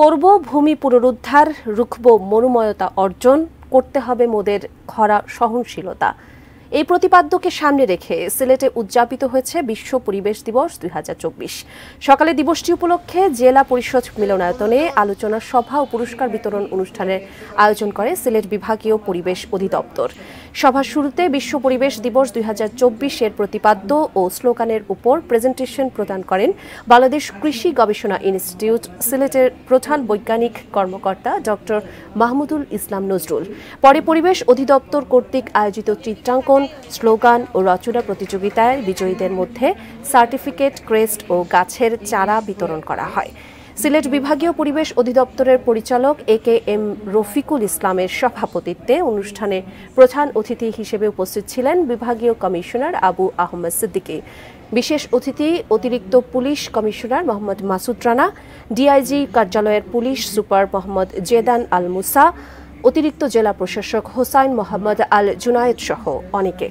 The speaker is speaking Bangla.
করব ভূমি পুনরুদ্ধার, রুখব মরুময়তা অর্জন, করতে হবে মোদের খরা সহনশীলতা। এই প্রতিপাদ্যকে সামনে রেখে সিলেটে উদযাপিত হয়েছে বিশ্ব পরিবেশ দিবস ২০২৪। সকালে দিবসটি উপলক্ষে জেলা পরিষদ মিলনায়তনে আলোচনা সভা ও পুরস্কার বিতরণ অনুষ্ঠানের আয়োজন করে সিলেট বিভাগীয় পরিবেশ অধিদপ্তর। সভার শুরুতে বিশ্ব পরিবেশ দিবস ২০২৪ এর প্রতিপাদ্য ও স্লোগানের উপর প্রেজেন্টেশন প্রদান করেন বাংলাদেশ কৃষি গবেষণা ইনস্টিটিউট সিলেটের প্রধান বৈজ্ঞানিক কর্মকর্তা ডক্টর মাহমুদুল ইসলাম নজরুল। পরে পরিবেশ অধিদপ্তর কর্তৃক আয়োজিত চিত্রাঙ্কন, স্লোগান ও রচনা প্রতিযোগিতায় বিজয়ীদের মধ্যে সার্টিফিকেট, ক্রেস্ট ও গাছের চারা বিতরণ করা হয়। সিলেট বিভাগীয় পরিবেশ অধিদপ্তরের পরিচালক এ.কে.এম. রফিকুল ইসলামের সভাপতিত্বে অনুষ্ঠানে প্রধান অতিথি হিসেবে উপস্থিত ছিলেন বিভাগীয় কমিশনার আবু আহমদ সিদ্দিকী। বিশেষ অতিথি অতিরিক্ত police commissioner Mohammad Masud Rana, DIG কার্যালয়ের পুলিশ সুপার মোহাম্মদ জেদান আল মুসা, অতিরিক্ত জেলা প্রশাসক হোসাইন মোহাম্মদ আল জুনায়েদ সহ অনেকে।